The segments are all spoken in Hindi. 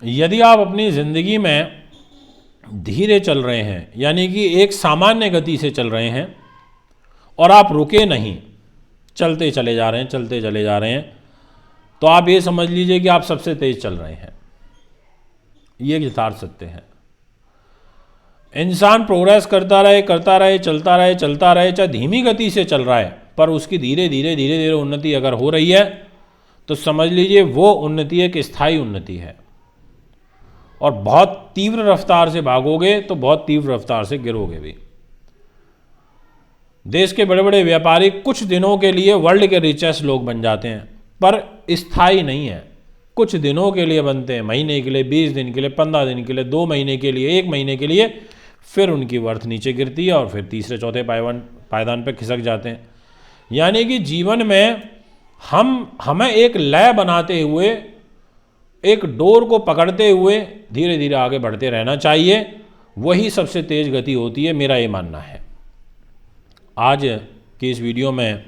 यदि आप अपनी ज़िंदगी में धीरे चल रहे हैं, यानी कि एक सामान्य गति से चल रहे हैं और आप रुके नहीं, चलते चले जा रहे हैं, चलते चले जा रहे हैं, तो आप ये समझ लीजिए कि आप सबसे तेज चल रहे हैं। ये यथार्थ सत्य है। इंसान प्रोग्रेस करता रहे, करता रहे, चलता रहे, चलता रहे, चाहे धीमी गति से चल रहा है, पर उसकी धीरे धीरे धीरे धीरे उन्नति अगर हो रही है तो समझ लीजिए वो उन्नति एक स्थायी उन्नति है। और बहुत तीव्र रफ्तार से भागोगे तो बहुत तीव्र रफ्तार से गिरोगे भी। देश के बड़े बड़े व्यापारी कुछ दिनों के लिए वर्ल्ड के रिचेस्ट लोग बन जाते हैं, पर स्थायी नहीं है। कुछ दिनों के लिए बनते हैं, महीने के लिए, 20 दिन के लिए, 15 दिन के लिए, 2 महीने के लिए, 1 महीने के लिए, फिर उनकी वर्थ नीचे गिरती है और फिर तीसरे चौथे पायदान पर खिसक जाते हैं। यानी कि जीवन में हमें एक लय बनाते हुए, एक डोर को पकड़ते हुए धीरे धीरे आगे बढ़ते रहना चाहिए। वही सबसे तेज गति होती है, मेरा ये मानना है। आज की इस वीडियो में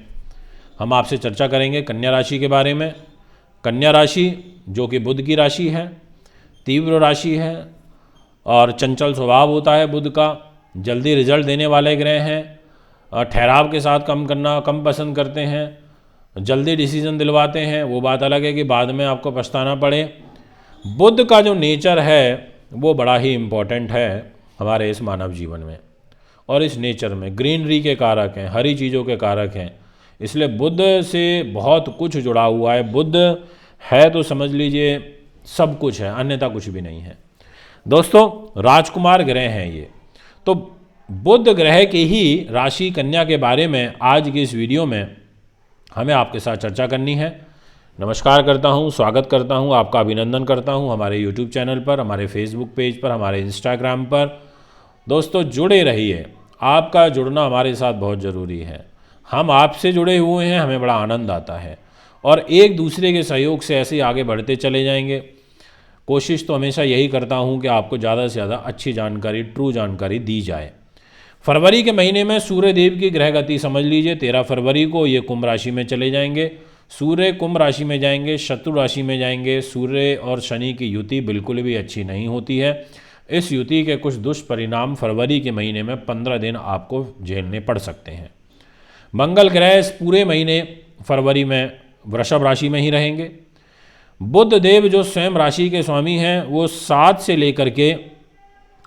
हम आपसे चर्चा करेंगे कन्या राशि के बारे में। कन्या राशि जो कि बुध की राशि है, तीव्र राशि है और चंचल स्वभाव होता है बुध का, जल्दी रिजल्ट देने वाले ग्रह हैं, ठहराव के साथ काम करना कम पसंद करते हैं, जल्दी डिसीजन दिलवाते हैं। वो बात अलग है कि बाद में आपको पछताना पड़े। बुध का जो नेचर है वो बड़ा ही इम्पोर्टेंट है हमारे इस मानव जीवन में, और इस नेचर में ग्रीनरी के कारक हैं, हरी चीज़ों के कारक हैं, इसलिए बुध से बहुत कुछ जुड़ा हुआ है। बुध है तो समझ लीजिए सब कुछ है, अन्यथा कुछ भी नहीं है। दोस्तों, राजकुमार ग्रह हैं ये। तो बुध ग्रह की ही राशि कन्या के बारे में आज की इस वीडियो में हमें आपके साथ चर्चा करनी है। नमस्कार करता हूँ, स्वागत करता हूँ, आपका अभिनंदन करता हूँ हमारे यूट्यूब चैनल पर, हमारे फेसबुक पेज पर, हमारे इंस्टाग्राम पर। दोस्तों, जुड़े रहिए। आपका जुड़ना हमारे साथ बहुत ज़रूरी है। हम आपसे जुड़े हुए हैं, हमें बड़ा आनंद आता है और एक दूसरे के सहयोग से ऐसे ही आगे बढ़ते चले जाएंगे। कोशिश तो हमेशा यही करता हूँ कि आपको ज़्यादा से ज़्यादा अच्छी जानकारी, ट्रू जानकारी दी जाए। फरवरी के महीने में सूर्य देव की ग्रह गति समझ लीजिए। 13 फरवरी को ये कुंभ राशि में चले जाएंगे। सूर्य कुंभ राशि में जाएंगे, शत्रु राशि में जाएंगे। सूर्य और शनि की युति बिल्कुल भी अच्छी नहीं होती है। इस युति के कुछ दुष्परिणाम फरवरी के महीने में 15 दिन आपको झेलने पड़ सकते हैं। मंगल ग्रह इस पूरे महीने फरवरी में वृषभ राशि में ही रहेंगे। बुध देव जो स्वयं राशि के स्वामी हैं वो 7 से लेकर के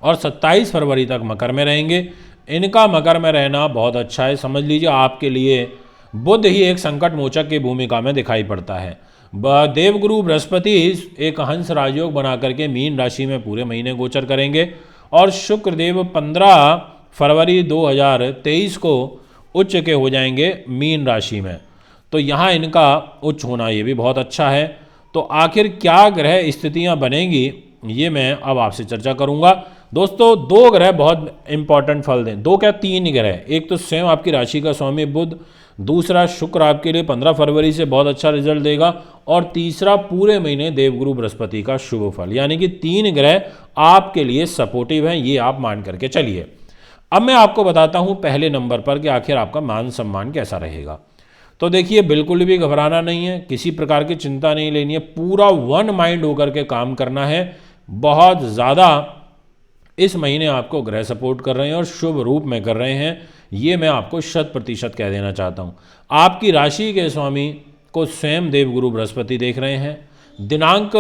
और 27 फरवरी तक मकर में रहेंगे। इनका मकर में रहना बहुत अच्छा है। समझ लीजिए आपके लिए बुध ही एक संकट मोचक की भूमिका में दिखाई पड़ता है। देवगुरु बृहस्पति एक हंस राजयोग बना करके मीन राशि में पूरे महीने गोचर करेंगे और शुक्रदेव 15 फरवरी 2023 को उच्च के हो जाएंगे मीन राशि में। तो यहाँ इनका उच्च होना ये भी बहुत अच्छा है। तो आखिर क्या ग्रह स्थितियाँ बनेंगी ये मैं अब आपसे चर्चा करूँगा। दोस्तों, 2 ग्रह बहुत इंपॉर्टेंट फल दें, 2 क्या 3 ग्रह। एक तो स्वयं आपकी राशि का स्वामी बुध, दूसरा शुक्र आपके लिए 15 फरवरी से बहुत अच्छा रिजल्ट देगा, और तीसरा पूरे महीने देवगुरु बृहस्पति का शुभ फल। यानी कि 3 ग्रह आपके लिए सपोर्टिव हैं, ये आप मान करके चलिए। अब मैं आपको बताता हूँ पहले नंबर पर कि आखिर आपका मान सम्मान कैसा रहेगा। तो देखिए, बिल्कुल भी घबराना नहीं है, किसी प्रकार की चिंता नहीं लेनी है, पूरा वन माइंड होकर के काम करना है। बहुत ज़्यादा इस महीने आपको ग्रह सपोर्ट कर रहे हैं और शुभ रूप में कर रहे हैं, ये मैं आपको 100% कह देना चाहता हूँ। आपकी राशि के स्वामी को स्वयं देवगुरु बृहस्पति देख रहे हैं। दिनांक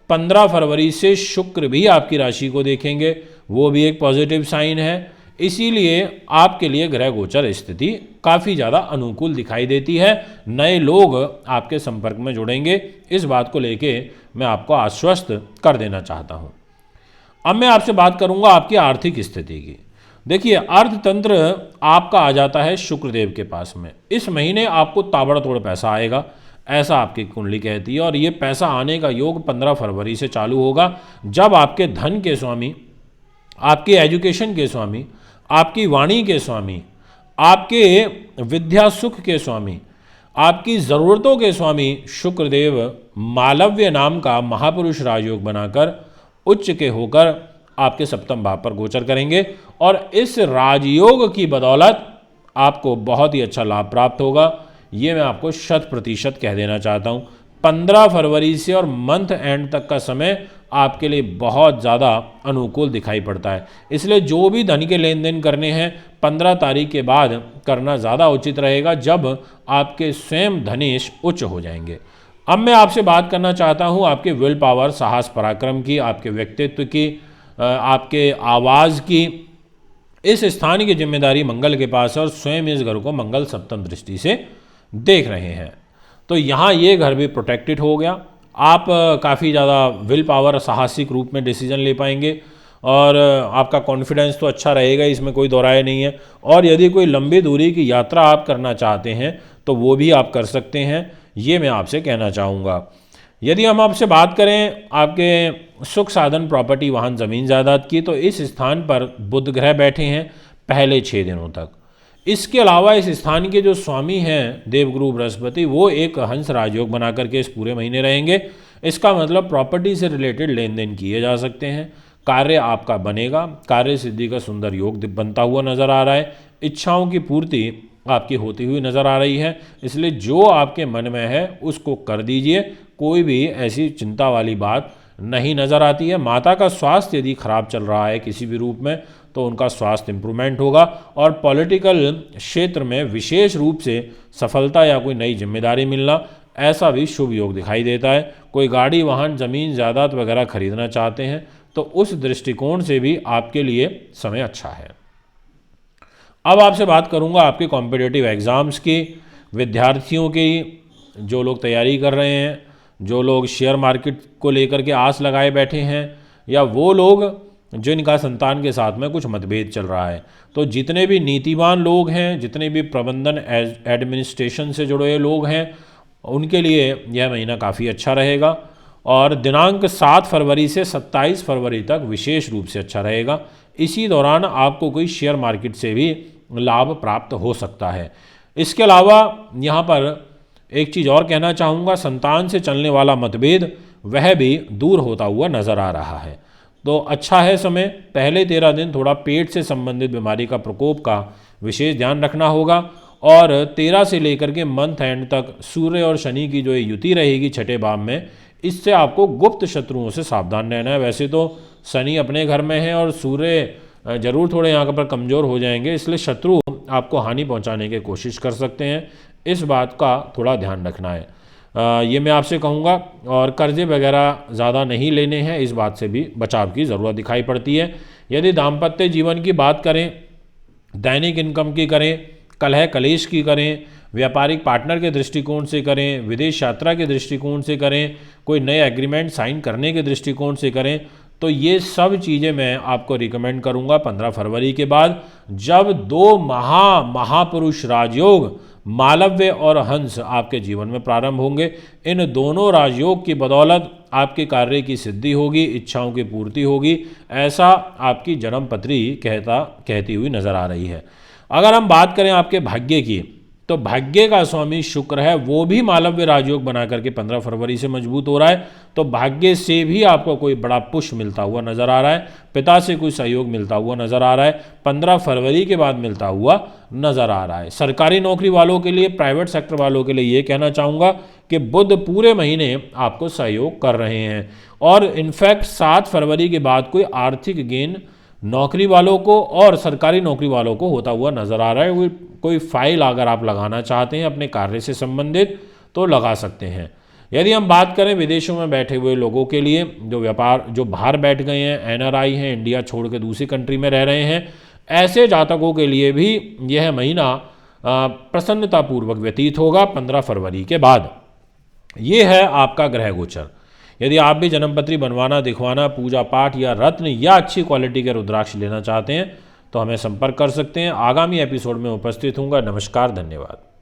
15 फरवरी से शुक्र भी आपकी राशि को देखेंगे, वो भी एक पॉजिटिव साइन है। इसीलिए आपके लिए ग्रह गोचर स्थिति काफ़ी ज़्यादा अनुकूल दिखाई देती है। नए लोग आपके संपर्क में जुड़ेंगे, इस बात को लेके मैं आपको आश्वस्त कर देना चाहता हूँ। अब मैं आपसे बात करूंगा आपकी आर्थिक स्थिति की। देखिए, अर्थतंत्र आपका आ जाता है शुक्रदेव के पास में। इस महीने आपको ताबड़तोड़ पैसा आएगा, ऐसा आपकी कुंडली कहती है। और ये पैसा आने का योग 15 फरवरी से चालू होगा, जब आपके धन के स्वामी, आपके एजुकेशन के स्वामी, आपकी वाणी के स्वामी, आपके विद्या सुख के स्वामी, आपकी ज़रूरतों के स्वामी शुक्रदेव मालव्य नाम का महापुरुष राजयोग बनाकर उच्च के होकर आपके सप्तम भाव पर गोचर करेंगे। और इस राजयोग की बदौलत आपको बहुत ही अच्छा लाभ प्राप्त होगा, ये मैं आपको 100% कह देना चाहता हूँ। 15 फरवरी से और मंथ एंड तक का समय आपके लिए बहुत ज़्यादा अनुकूल दिखाई पड़ता है। इसलिए जो भी धन के लेन देन करने हैं 15 तारीख के बाद करना ज़्यादा उचित रहेगा, जब आपके स्वयं धनेश उच्च हो जाएंगे। अब मैं आपसे बात करना चाहता हूँ आपके विल पावर, साहस पराक्रम की, आपके व्यक्तित्व की, आपके आवाज़ की। इस स्थान की जिम्मेदारी मंगल के पास है और स्वयं इस घर को मंगल सप्तम दृष्टि से देख रहे हैं, तो यहाँ ये घर भी प्रोटेक्टेड हो गया। आप काफ़ी ज़्यादा विल पावर, साहसिक रूप में डिसीजन ले पाएंगे और आपका कॉन्फिडेंस तो अच्छा रहेगा, इसमें कोई दो राय नहीं है। और यदि कोई लंबी दूरी की यात्रा आप करना चाहते हैं तो वो भी आप कर सकते हैं, ये मैं आपसे कहना चाहूँगा। यदि हम आपसे बात करें आपके सुख साधन, प्रॉपर्टी, वाहन, ज़मीन जायदाद की, तो इस स्थान पर बुध ग्रह बैठे हैं पहले 6 दिनों तक। इसके अलावा इस स्थान के जो स्वामी हैं देवगुरु बृहस्पति, वो एक हंस राजयोग बना करके इस पूरे महीने रहेंगे। इसका मतलब प्रॉपर्टी से रिलेटेड लेन देन किए जा सकते हैं, कार्य आपका बनेगा, कार्य सिद्धि का सुंदर योग बनता हुआ नजर आ रहा है, इच्छाओं की पूर्ति आपकी होती हुई नजर आ रही है। इसलिए जो आपके मन में है उसको कर दीजिए, कोई भी ऐसी चिंता वाली बात नहीं नज़र आती है। माता का स्वास्थ्य यदि खराब चल रहा है किसी भी रूप में तो उनका स्वास्थ्य इंप्रूवमेंट होगा और पॉलिटिकल क्षेत्र में विशेष रूप से सफलता या कोई नई जिम्मेदारी मिलना, ऐसा भी शुभ योग दिखाई देता है। कोई गाड़ी, वाहन, ज़मीन जायदाद वगैरह खरीदना चाहते हैं तो उस दृष्टिकोण से भी आपके लिए समय अच्छा है। अब आपसे बात करूंगा आपके कॉम्पिटिटिव एग्ज़ाम्स की, विद्यार्थियों की, जो लोग तैयारी कर रहे हैं, जो लोग शेयर मार्केट को लेकर के आस लगाए बैठे हैं, या वो लोग जिनका संतान के साथ में कुछ मतभेद चल रहा है। तो जितने भी नीतिवान लोग हैं, जितने भी प्रबंधन एडमिनिस्ट्रेशन से जुड़े हुए लोग हैं, उनके लिए यह महीना काफ़ी अच्छा रहेगा और दिनांक 7 फरवरी से 27 फरवरी तक विशेष रूप से अच्छा रहेगा। इसी दौरान आपको कोई शेयर मार्केट से भी लाभ प्राप्त हो सकता है। इसके अलावा यहाँ पर एक चीज़ और कहना चाहूँगा, संतान से चलने वाला मतभेद वह भी दूर होता हुआ नज़र आ रहा है, तो अच्छा है समय। पहले 13 दिन थोड़ा पेट से संबंधित बीमारी का प्रकोप का विशेष ध्यान रखना होगा और 13 से लेकर के मंथ एंड तक सूर्य और शनि की जो युति रहेगी छठे भाव में, इससे आपको गुप्त शत्रुओं से सावधान रहना है। वैसे तो शनि अपने घर में है और सूर्य जरूर थोड़े यहाँ पर कमज़ोर हो जाएंगे, इसलिए शत्रु आपको हानि पहुँचाने की कोशिश कर सकते हैं, इस बात का थोड़ा ध्यान रखना है। ये मैं आपसे कहूँगा। और कर्जे वगैरह ज़्यादा नहीं लेने हैं, इस बात से भी बचाव की ज़रूरत दिखाई पड़ती है। यदि दाम्पत्य जीवन की बात करें, दैनिक इनकम की करें, कलह कलेश की करें, व्यापारिक पार्टनर के दृष्टिकोण से करें, विदेश यात्रा के दृष्टिकोण से करें, कोई नए एग्रीमेंट साइन करने के दृष्टिकोण से करें, तो ये सब चीज़ें मैं आपको रिकमेंड करूँगा 15 फरवरी के बाद, जब 2 महापुरुष राजयोग मालव्य और हंस आपके जीवन में प्रारंभ होंगे। इन दोनों राजयोग की बदौलत आपके कार्य की सिद्धि होगी, इच्छाओं की पूर्ति होगी, ऐसा आपकी जन्मपत्री कहती हुई नजर आ रही है। अगर हम बात करें आपके भाग्य की, तो भाग्य का स्वामी शुक्र है, वो भी मालव्य राजयोग बना करके 15 फरवरी से मजबूत हो रहा है, तो भाग्य से भी आपको कोई बड़ा पुश मिलता हुआ नजर आ रहा है, पिता से कोई सहयोग मिलता हुआ नजर आ रहा है, 15 फरवरी के बाद मिलता हुआ नजर आ रहा है। सरकारी नौकरी वालों के लिए, प्राइवेट सेक्टर वालों के लिए ये कहना चाहूँगा कि बुध पूरे महीने आपको सहयोग कर रहे हैं और इनफैक्ट 7 फरवरी के बाद कोई आर्थिक गेन नौकरी वालों को और सरकारी नौकरी वालों को होता हुआ नजर आ रहा है। कोई फाइल अगर आप लगाना चाहते हैं अपने कार्य से संबंधित तो लगा सकते हैं। यदि हम बात करें विदेशों में बैठे हुए लोगों के लिए, जो बाहर बैठ गए हैं, एनआरआई हैं, इंडिया छोड़ के दूसरी कंट्री में रह रहे हैं, ऐसे जातकों के लिए भी यह महीना प्रसन्नतापूर्वक व्यतीत होगा 15 फरवरी के बाद। ये है आपका ग्रह गोचर। यदि आप भी जन्मपत्री बनवाना, दिखवाना, पूजा पाठ या रत्न या अच्छी क्वालिटी के रुद्राक्ष लेना चाहते हैं तो हमें संपर्क कर सकते हैं। आगामी एपिसोड में उपस्थित होऊंगा। नमस्कार, धन्यवाद।